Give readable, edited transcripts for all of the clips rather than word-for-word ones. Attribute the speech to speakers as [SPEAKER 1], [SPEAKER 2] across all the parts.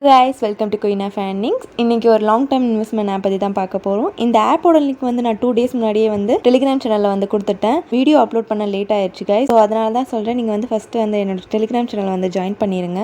[SPEAKER 1] guys, welcome to Queen of Earnings. இன்னைக்கு ஒரு long time investment app பற்றி தான் பார்க்க போகிறோம். இந்த ஆப்போட லிங்க் வந்து நான் 2 days முன்னாடியே வந்து டெலிகிராம் சேனலில் வந்து கொடுத்துட்டேன். வீடியோ அப்லோட் பண்ண லேட் ஆயிடுச்சு guys. ஸோ அதனால தான் சொல்கிறேன், நீங்கள் வந்து ஃபஸ்ட்டு வந்து என்னோட டெலிகிராம் சேனல் வந்து ஜாயின் பண்ணிடுங்க.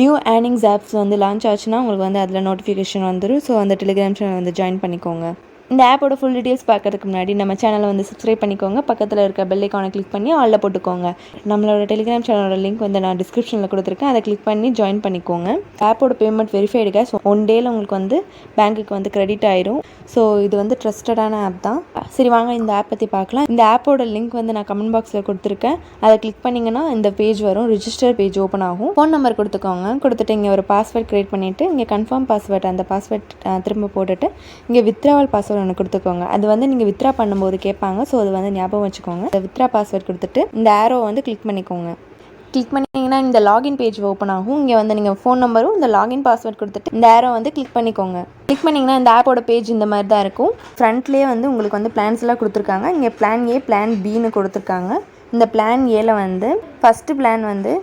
[SPEAKER 1] நியூ ஏர்னிங்ஸ் ஆப்ஸ் வந்து லான்ச் ஆச்சுன்னா உங்களுக்கு வந்து அதில் நோட்டிஃபிகேஷன் வந்துடும். ஸோ அந்த டெலிகிராம் சேனல் வந்து ஜாயின் பண்ணிக்கோங்க. இந்த ஆப்போட ஃபுல் டீட்டெயில்ஸ் பார்க்கறதுக்கு முன்னாடி நம்ம சேனலை வந்து சப்ஸ்கிரைப் பண்ணிக்கோங்க. பக்கத்தில் இருக்க பெல் ஐக்கானை கிளிக் பண்ணி ஆல்ல போட்டுக்கோங்க. நம்மளோட டெலிகிராம் சேனலோட லிங்க் வந்து நான் டிஸ்கிரிப்ஷனில் கொடுத்துருக்கேன். அதை கிளிக் பண்ணி ஜாயின் பண்ணிக்கோங்க. ஆப்போட பேமெண்ட் வெரிஃபைடு கேஷ் 1 டேயில் உங்களுக்கு வந்து பேங்க்குக்கு வந்து கிரெடிட் ஆயிடும். ஸோ இது வந்து ட்ரஸ்டடான ஆப் தான். சரி வாங்க இந்த ஆப் பற்றி பார்க்கலாம். இந்த ஆப்போட லிங்க் வந்து நான் கமெண்ட் பாக்ஸில் கொடுத்துருக்கேன். அதை கிளிக் பண்ணிங்கன்னா இந்த பேஜ் வரும். ரிஜிஸ்டர் பேஜ் ஓப்பன் ஆகும். ஃபோன் நம்பர் கொடுத்துக்கோங்க. கொடுத்துட்டு இங்கே ஒரு பாஸ்வேர்ட் க்ரியேட் பண்ணிவிட்டு இங்கே கன்ஃபார்ம் பாஸ்வேர்ட் அந்த பாஸ்வேர்ட் திரும்ப போட்டுட்டு இங்கே வித்ட்ராவல் பாஸ்வேர்ட் ஒன்று கொடுத்துக்கோங்க. அது வந்து நீங்கள் வித்ட்ரா பண்ணும்போது கேட்பாங்க. ஸோ அது வந்து ஞாபகம் வச்சுக்கோங்க. இந்த வித்ட்ரா பாஸ்வேர்ட் கொடுத்துட்டு இந்த ஆரோ வந்து கிளிக் பண்ணிக்கோங்க. கிளிக் பண்ணிங்கன்னா இந்த லாகின் பேஜ் ஓப்பன் ஆகும். இங்கே வந்து நீங்கள் ஃபோன் நம்பரும் இந்த லாகின் பாஸ்வேர்ட் கொடுத்துட்டு இந்த ஆரோ வந்து கிளிக் பண்ணிக்கோங்க. கிளிக் பண்ணிங்கன்னா இந்த ஆப்போட பேஜ் இந்த மாதிரி தான் இருக்கும். ஃப்ரண்ட்லேயே வந்து உங்களுக்கு வந்து பிளான்ஸ் எல்லாம் கொடுத்துருக்காங்க. இங்கே பிளான் ஏ பிளான் பின்னு கொடுத்துருக்காங்க. இந்த பிளான் ஏல வந்து ஃபஸ்ட்டு பிளான் வந்து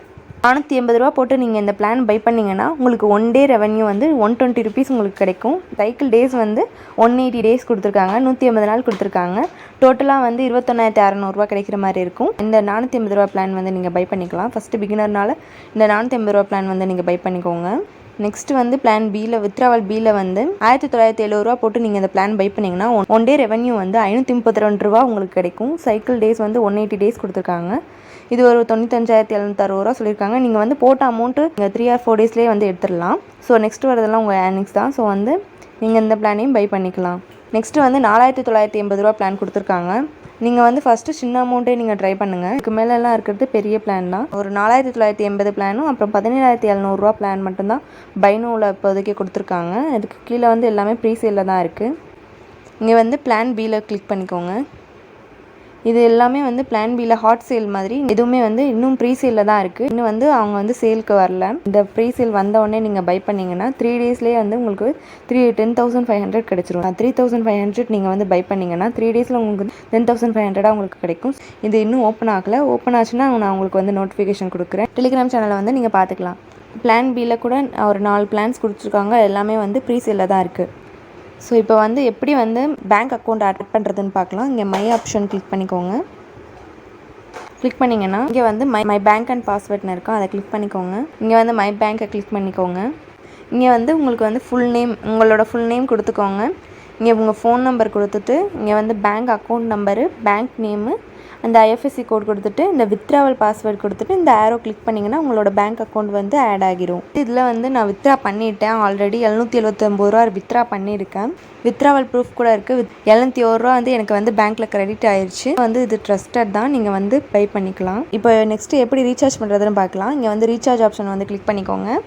[SPEAKER 1] 480 ரூபா போட்டு நீங்கள் இந்த பிளான் பை பண்ணிங்கன்னா உங்களுக்கு 1 டே ரெவன்யூ வந்து 120 ருபீஸ் உங்களுக்கு கிடைக்கும். சைக்கிள் டேஸ் வந்து 180 டேஸ் கொடுத்துருக்காங்க. 180 நாள் கொடுத்துருக்காங்க. டோட்டலாக வந்து 21,600 ரூபா கிடைக்கிற மாதிரி இருக்கும். இந்த 480 ரூபா பிளான் வந்து நீங்கள் பை பண்ணிக்கலாம். ஃபஸ்ட்டு பிகினர்னால இந்த 480 ரூபா பிளான் வந்து நீங்கள் பை பண்ணிக்கோங்க. நெக்ஸ்ட்டு வந்து பிளான் பியில் வித்ட்ராவல் பியில் வந்து 1970 ரூபா போட்டு நீங்கள் இந்த பிளான் பை பண்ணிங்கன்னா 1 டே ரெவன்யூ வந்து 532 ரூபா உங்களுக்கு கிடைக்கும். சைக்கிள் டேஸ் வந்து 180 டேஸ் கொடுத்துருக்காங்க. இது ஒரு 95,760 ரூபா சொல்லியிருக்காங்க. நீங்கள் வந்து போட்ட அமௌண்ட்டு நீங்கள் 3 or 4 டேஸ்லேயே வந்து எடுத்துடலாம். ஸோ நெக்ஸ்ட் வரதெல்லாம் உங்கள் ஏர்னிங்ஸ் தான். ஸோ வந்து நீங்கள் இந்த பிளானையும் பை பண்ணிக்கலாம். நெக்ஸ்ட்டு வந்து 4,980 ரூபா பிளான் கொடுத்துருக்காங்க. நீங்கள் வந்து ஃபஸ்ட்டு சின்ன அமௌண்ட்டே நீங்கள் ட்ரை பண்ணுங்கள். இதுக்கு மேலெல்லாம் இருக்கிறது பெரிய பிளான் தான். ஒரு 4,980 பிளானும் அப்புறம் 17,700 ரூபா பிளான் மட்டும்தான் பைனோவில் இப்போதைக்கு கொடுத்துருக்காங்க. இதுக்கு கீழே வந்து எல்லாமே ப்ரீசேலில் தான் இருக்குது. இங்கே வந்து பிளான் பியில் கிளிக் பண்ணிக்கோங்க. இது எல்லாமே வந்து பிளான் பியில் ஹாட் சேல் மாதிரி எதுவுமே வந்து இன்னும் ப்ரீசேலில் தான் இருக்குது. இன்னும் வந்து அவங்க வந்து சேலுக்கு வரல. இந்த ப்ரீசேல் வந்தவுடனே நீங்கள் பை பண்ணிங்கன்னா 3 டேஸ்லேயே வந்து உங்களுக்கு 10,500 கிடச்சிரும். 3,500 நீங்கள் வந்து பை பண்ணிங்கன்னா 3 டேஸில் உங்களுக்கு 10,500 உங்களுக்கு கிடைக்கும். இது இன்னும் ஓப்பன் ஆகலை. ஓப்பன் ஆச்சுன்னா நான் உங்களுக்கு வந்து நோட்டிஃபிகேஷன் கொடுக்குறேன். டெலிகிராம் சேனலை வந்து நீங்கள் பார்த்துக்கலாம். பிளான் பியில் கூட ஒரு 4 பிளான்ஸ் கொடுத்துருக்காங்க. எல்லாமே வந்து ப்ரீசேலில் தான் இருக்குது. ஸோ இப்போ வந்து எப்படி வந்து பேங்க் அக்கௌண்ட் ஆட் பண்ணுறதுன்னு பார்க்கலாம். இங்கே மை ஆப்ஷன் கிளிக் பண்ணிக்கோங்க. கிளிக் பண்ணிங்கன்னா இங்கே வந்து மை பேங்க் அண்ட் பாஸ்வேர்ட்னு இருக்கும். அதை கிளிக் பண்ணிக்கோங்க. இங்கே வந்து மை பேங்க்கை கிளிக் பண்ணிக்கோங்க. இங்கே வந்து உங்களுக்கு வந்து ஃபுல் நேம் உங்களோட ஃபுல் நேம் கொடுத்துக்கோங்க. இங்கே உங்கள் ஃபோன் நம்பர் கொடுத்துட்டு இங்கே வந்து bank account number bank name அந்த ஐஎஃப்எஸ்சி கோட் கொடுத்துட்டு இந்த வித்ட்ராவல் பாஸ்வேர்ட் கொடுத்துட்டு இந்த ஆரோ கிளிக் பண்ணிங்கன்னா உங்களோட பேங்க் அக்கௌண்ட் வந்து ஆட் ஆகிரும். இதில் வந்து நான் வித்ட்ரா பண்ணிட்டேன். ஆல்ரெடி 779 ரூபா வித்ட்ரா பண்ணியிருக்கேன். வித்ட்ராவல் ப்ரூஃப் கூட இருக்குது. 701 ரூபா வந்து எனக்கு வந்து பேங்க்கில் கிரெடிட் ஆயிடுச்சு. வந்து இது ட்ரஸ்டட் தான். நீங்கள் வந்து பை பண்ணிக்கலாம். இப்போ நெக்ஸ்ட்டு எப்படி ரீசார்ஜ் பண்ணுறதுன்னு பார்க்கலாம். இங்கே வந்து ரீசார்ஜ் ஆப்ஷன் வந்து கிளிக் பண்ணிக்கோங்க.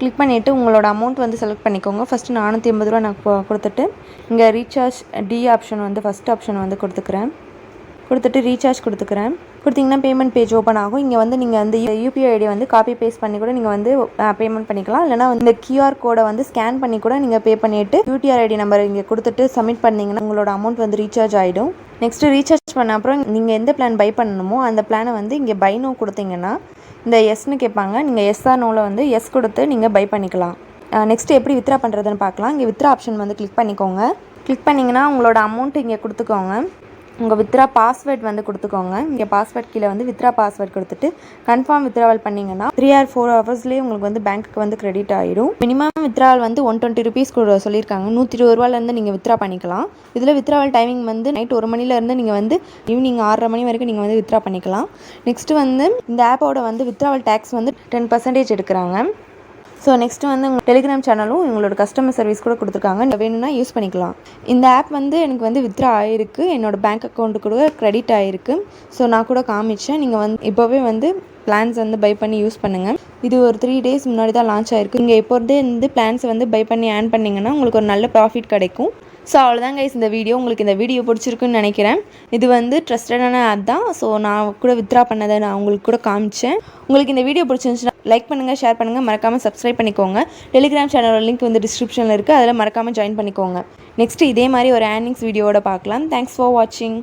[SPEAKER 1] கிளிக் பண்ணிவிட்டு உங்களோட அமௌண்ட் வந்து செலக்ட் பண்ணிக்கோங்க. ஃபஸ்ட்டு 480 ரூபா நான் கொடுத்துட்டு இங்கே ரீசார்ஜ் டி ஆப்ஷன் வந்து ஃபஸ்ட் ஆப்ஷன் வந்து கொடுத்துட்டு ரீசார்ஜ் கொடுத்தீங்கன்னா பேமெண்ட் பேஜ் ஓப்பன் ஆகும். இங்கே வந்து நீங்கள் வந்து யூபிஐ ஐடி வந்து காப்பி பேஸ்ட் பண்ணி கூட நீங்கள் வந்து பேமெண்ட் பண்ணிக்கலாம். இல்லைனா வந்து இந்த கியூஆர் கோடை வந்து ஸ்கேன் பண்ணி கூட நீங்கள் பே பண்ணிவிட்டு யூடிஆர் ஐடி நம்பர் இங்கே கொடுத்துட்டு சப்மிட் பண்ணிங்கன்னா உங்களோட அமௌண்ட் வந்து ரீசார்ஜ் ஆகிடும். நெக்ஸ்ட்டு ரீசார்ஜ் பண்ண அப்புறம் நீங்கள் எந்த பிளான் பை பண்ணணுமோ அந்த பிளானை வந்து இங்கே பை நோ கொடுத்தீங்கன்னா இந்த எஸ்ன்னு கேட்பாங்க. நீங்கள் எஸ் ஆர் நோவில் வந்து எஸ் கொடுத்து நீங்கள் பை பண்ணிக்கலாம். நெக்ஸ்ட்டு எப்படி வித்ட்ரா பண்ணுறதுன்னு பார்க்கலாம். இங்கே வித்ட்ரா ஆப்ஷன் வந்து கிளிக் பண்ணிக்கோங்க. கிளிக் பண்ணிங்கன்னா உங்களோட அமௌண்ட் இங்கே கொடுத்துக்கோங்க. உங்கள் வித்ட்ரா பாஸ்வேர்ட் வந்து கொடுத்துக்கோங்க. இங்கே பாஸ்வேர்ட் கீழே வந்து வித்ட்ரா பாஸ்வேர்ட் கொடுத்துட்டு கன்ஃபார்ம் வித்ட்ராவல் பண்ணிங்கன்னா 3 or 4 ஹவர்ஸ்லேயே உங்களுக்கு வந்து பேங்க்குக்கு வந்து கிரெடிட் ஆகிடும். மினிமம் வித்ட்ராவல் வந்து 120 ருபீஸ் சொல்லியிருக்காங்க. 120 ரூபாயிலேருந்து நீங்கள் வித்ட்ரா பண்ணிக்கலாம். இதில் வித்ட்ராவல் டைமிங் வந்து நைட் 1 மணிலேருந்து நீங்கள் வந்து ஈவினிங் 6:30 மணி வரைக்கும் நீங்கள் வந்து வித்ட்ரா பண்ணிக்கலாம். நெக்ஸ்ட்டு வந்து இந்த ஆப்போட வந்து வித்ட்ராவல் டேக்ஸ் வந்து 10% எடுக்கிறாங்க. ஸோ நெக்ஸ்ட்டு வந்து உங்கள் டெலிகிராம் சேனலும் உங்களோட கஸ்டமர் சர்வீஸ் கூட கொடுத்துருக்காங்க. வேணும்னா யூஸ் பண்ணிக்கலாம். இந்த ஆப் வந்து எனக்கு வந்து வித்ட்ரா ஆகிருக்கு. என்னோடய பேங்க் அக்கௌண்ட்டு கூட கிரெடிட் ஆகிருக்கு. ஸோ நான் கூட காமிச்சேன். நீங்கள் வந்து இப்போவே வந்து பிளான்ஸ் வந்து பை பண்ணி யூஸ் பண்ணுங்கள். இது ஒரு 3 டேஸ் முன்னாடி தான் லான்ச் ஆகிருக்கு. நீங்கள் இப்போதே வந்து பிளான்ஸ் வந்து பை பண்ணி ஆன் பண்ணிங்கன்னா உங்களுக்கு ஒரு நல்ல ப்ராஃபிட் கிடைக்கும். ஸோ அவ்வளோதான் கைஸ் இந்த வீடியோ. உங்களுக்கு இந்த வீடியோ பிடிச்சிருக்குன்னு நினைக்கிறேன். இது வந்து ட்ரஸ்டடான ஆப் தான். ஸோ நான் கூட வித்ட்ரா பண்ணதை நான் உங்களுக்கு கூட காமிச்சேன். உங்களுக்கு இந்த வீடியோ பிடிச்சிருந்துச்சுன்னா லைக் பண்ணுங்கள், ஷேர் பண்ணுங்கள், மறக்காமல் சப்ஸ்கிரைப் பண்ணிக்கோங்க. டெலிகிராம் சேனலோட லிங்க் வந்து டிஸ்கிரிப்ஷனில் இருக்குது. அதில் மறக்காமல் ஜாயின் பண்ணிக்கோங்க. நெக்ஸ்ட்டு இதே மாதிரி ஒரு ஏர்னிங்ஸ் வீடியோவோட பார்க்கலாம். தேங்க்ஸ் ஃபார் வாட்சிங்.